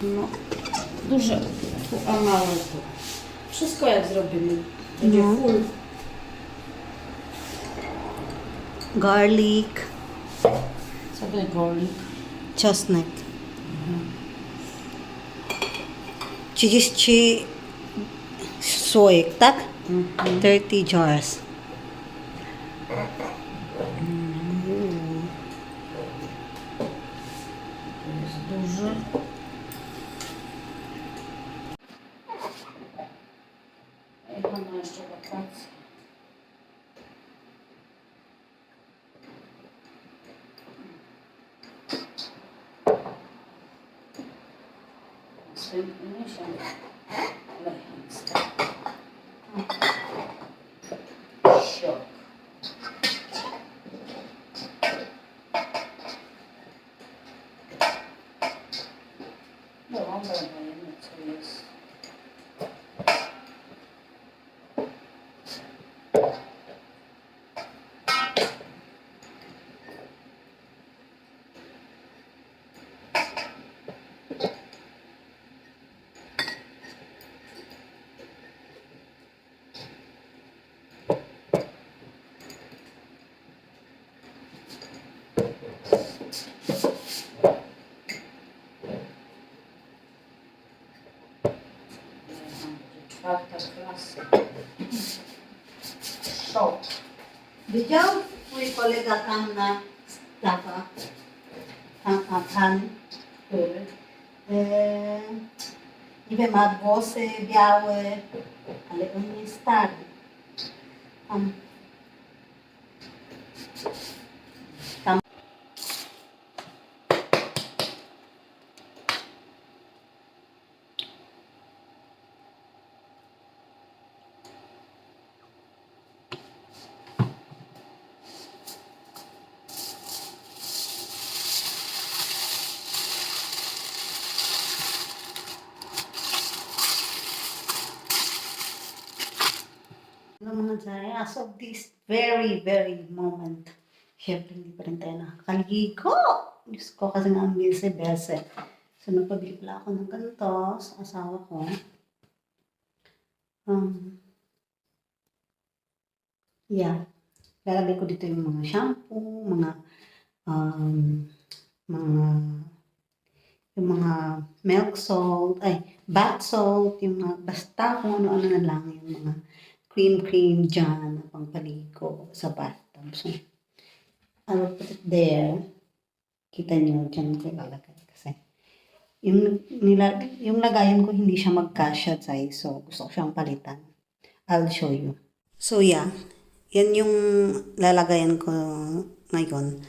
No, duże tu, a małe tu. Wszystko jak zrobimy. Będzie full. Garlic. Co to jest garlic? Czosnek. 30 słoik, tak? 30 jars. To jest duży. Jak mam jeszcze wakacje. Następny miesiąc. Lechnictwo. Siok. Dobra, wiemy co jest. Starter class. So, Widział mój kolega tam na stawach, pan, który? nie wiem, ma włosy białe, ale on jest stary. Tam. Tam. Ano mga dyan, as of this very, very moment, syempre hindi pa rin tayo nakakaligo. Diyos ko, kasi nga ang bese-bese. So, nagpabili pala ako ng ganito sa asawa ko. Yeah. Lalagay ko dito yung mga shampoo, mga yung mga milk salt, bath salt, yung mga basta kung ano-ano na lang, yung mga cream dyan na pangpaligo sa bathtub. So, I will put it there. Kita nyo, dyan ko ilalagay kasi yung lagayan ko hindi siya magkasya size, so gusto ko siyang palitan. I'll show you. So yeah, yan yung lalagayan ko ngayon.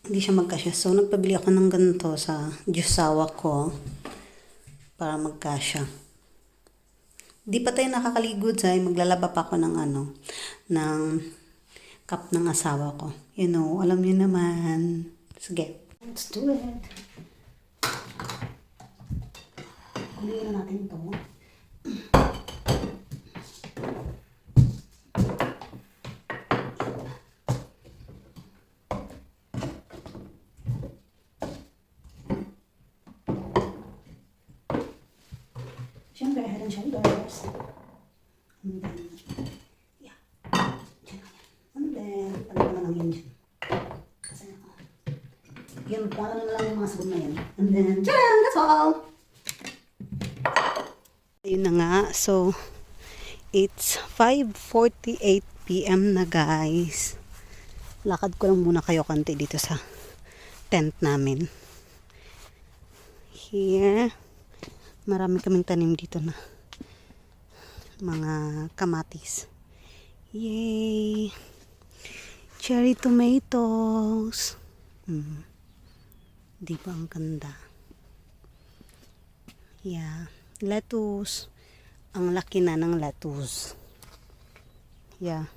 Hindi siya magkasya. So nagpabili ako ng ganito sa jusawa ko para magkasya. Di pa tayo nakakaligo dyan, maglalaba pa ako ng ng cup ng asawa ko. You know, alam niyo naman. Sige, let's do it. Kuliin na natin ito. Siyempre, head and shoulders. And then, yeah. And then, talaga na lang yun dyan. Kasi yun, parang na lang yung mga sabon na yan. And then, tcharam! That's all! Ayun na nga. So, it's 5:48 p.m. na guys. Lakad ko lang muna kayo konti dito sa tent namin. Here. Marami kaming tanim dito na mga kamatis. Yay! Cherry tomatoes. Di ba ang ganda? Yeah. Lettuce. Ang laki na ng lettuce. Yeah.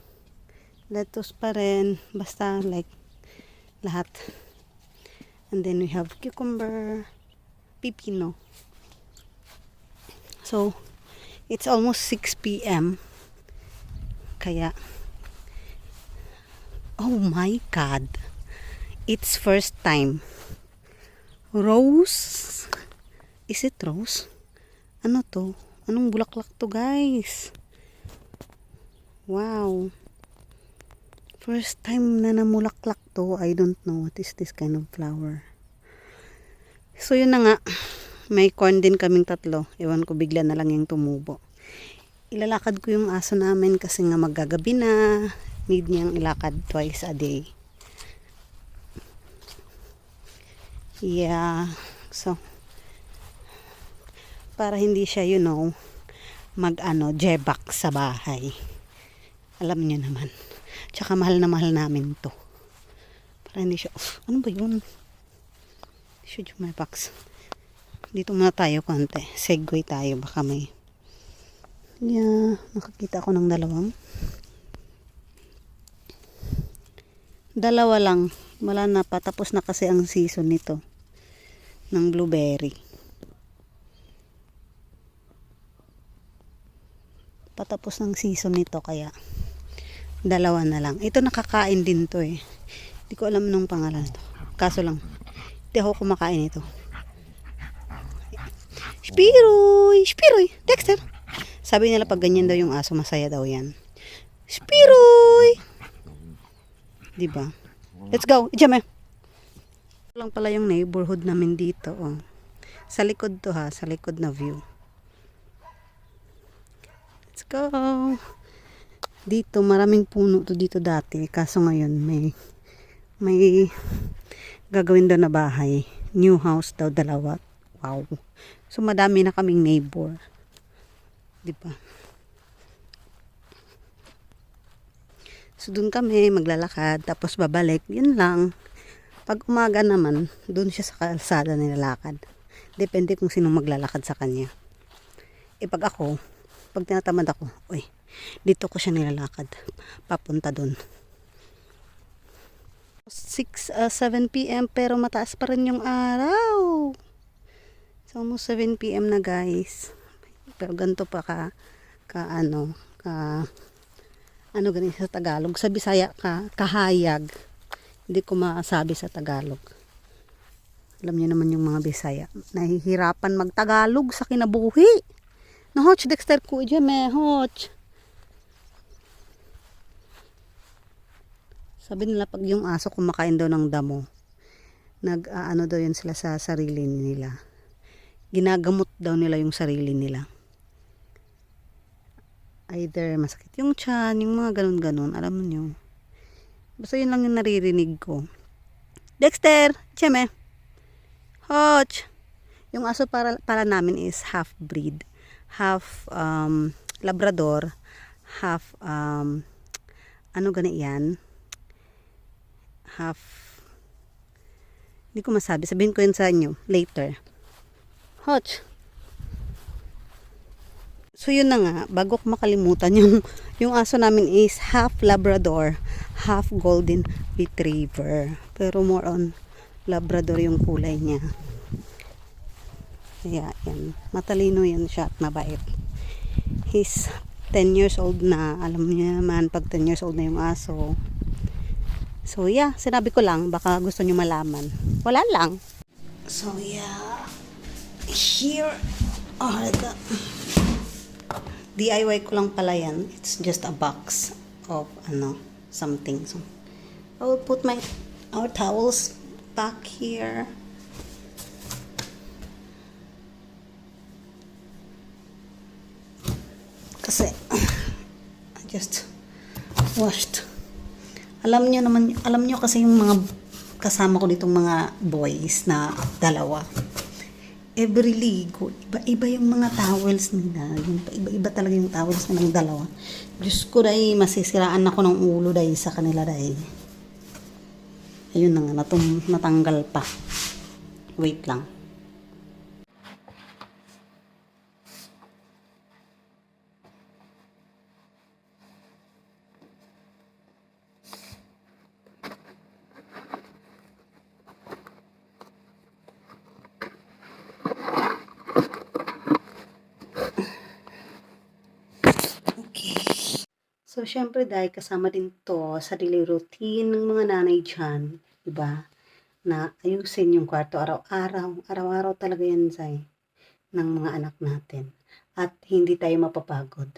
Lettuce pa rin. Basta like lahat. And then we have cucumber, pipino. So, it's almost 6 p.m. Kaya, oh my God. It's first time. Rose? Is it rose? Ano to? Anong bulaklak to, guys? Wow. First time na namulaklak to. I don't know what is this kind of flower. So, yun na nga. May corn din kaming 3. Ewan ko, bigla na lang yung tumubo. Ilalakad ko yung aso namin kasi nga maggagabi na. Need niyang ilakad twice a day. Yeah. So, para hindi siya, you know, jebak sa bahay. Alam niyo naman. Tsaka mahal na mahal namin to. Para hindi siya, ano ba yun? Should you my box? Dito muna tayo konti. Segway tayo. Baka may nakakita ako ng dalawa lang. Wala na pa. Tapos na kasi ang season nito ng blueberry. Patapos ng season nito kaya 2 na lang. Ito nakakain din to eh. Hindi ko alam nung pangalan to. Kaso lang, hindi ako kumakain ito. Spiroy! Spiroy! Dexter! Sabi nila pag ganyan daw yung aso, masaya daw yan. Spiroy! Diba? Let's go! Ijame! Ito lang pala yung neighborhood namin dito. Oh. Sa likod to ha. Sa likod na view. Let's go! Dito, maraming puno to dito dati. Kaso ngayon, may gagawin daw na bahay. New house daw, dalawa. Wow! So, madami na kaming neighbor. Diba? So, dun kami maglalakad. Tapos babalik. Yun lang. Pag umaga naman, dun siya sa kalsada nilalakad. Depende kung sino maglalakad sa kanya. Pag tinatamad ako, dito ko siya nilalakad. Papunta dun. 7 p.m. pero mataas pa rin yung araw. So, almost 7 p.m. na guys. Pero ganito pa ano ganito sa Tagalog. Sa Bisaya kahayag. Hindi ko masabi sa Tagalog. Alam niyo naman yung mga Bisaya. Nahihirapan mag-Tagalog sa kinabuhi. Nahoch, Dexter ko dyan, hoch. Sabi nila pag yung aso kumakain daw ng damo, daw yun sila sa sarili nila. Ginagamot daw nila yung sarili nila. Either masakit yung tiyan, yung mga ganun-ganun. Alam niyo. Basta yun lang yung naririnig ko. Dexter! Cheme! Hoch! Yung aso para namin is half breed. Half Labrador. Half yan? Half hindi ko masabi. Sabihin ko yun sa inyo later. Hoch! So yun na nga, bago ko makalimutan, yung aso namin is half Labrador, half Golden Retriever. Pero more on Labrador yung kulay niya. Kaya yan, matalino yan siya at mabait. He's 10 years old na. Alam niyo naman, pag 10 years old na yung aso. So yeah, sinabi ko lang, baka gusto niyo malaman. Wala lang. So yeah, here are the DIY ko lang pala yan. It's just a box of something. So I will put our towels back here. Kasi I just washed. Alam nyo kasi yung mga kasama ko ditong mga boys na dalawa. Every ligo, iba-iba yung mga towels nila. Iba-iba talaga yung towels nilang dalawa. Diyos ko dahil masisiraan ako ng ulo dahil sa kanila dahil. Ayun na nga, natanggal pa. Wait lang. So, syempre dahil kasama din to sa daily routine ng mga nanay dyan, diba? Na ayusin yung kwarto araw-araw. Araw-araw talaga yan, Zay, ng mga anak natin. At hindi tayo mapapagod.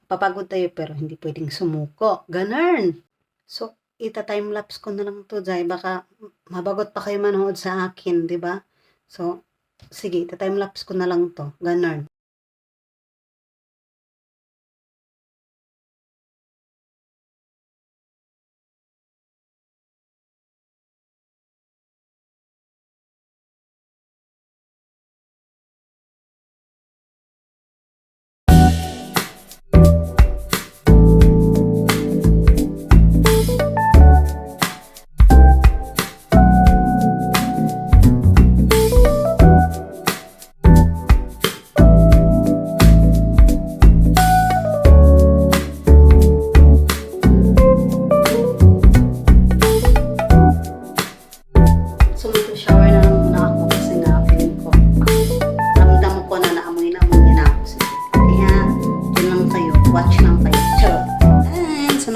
Mapapagod tayo pero hindi pwedeng sumuko. Ganun! So, ita-timelapse ko na lang to, Zay. Baka mabagot pa kayo manood sa akin, diba? So, sige, ita-timelapse ko na lang to. Ganun.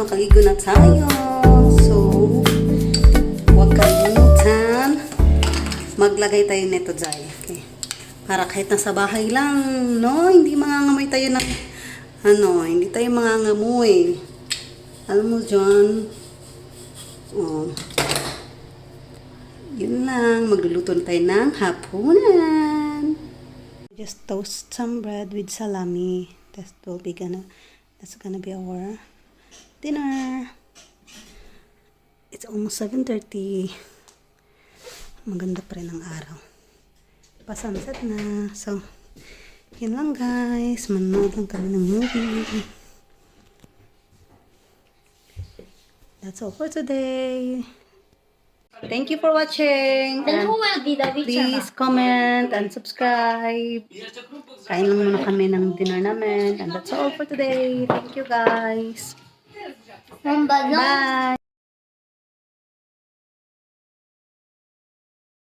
Nakaligo na tayo. So, huwag kalimutan. Maglagay tayo nito, Zay. Okay. Para kahit nasa bahay lang, no? Hindi mangangamoy tayo ng, hindi tayo mangangamoy. Alam mo, John? Oh. Yun lang. Magluluto tayo ng hapunan. Just toast some bread with salami. That's gonna be our dinner. It's almost 7:30. Maganda pa rin ang araw. Pa-sunset na. So, yun lang guys. Manood lang kami ng movie. That's all for today. Thank you for watching. Then who will be the witcher? Please comment and subscribe. Kain lang muna kami ng dinner namin. And that's all for today. Thank you guys. Bye. Bye.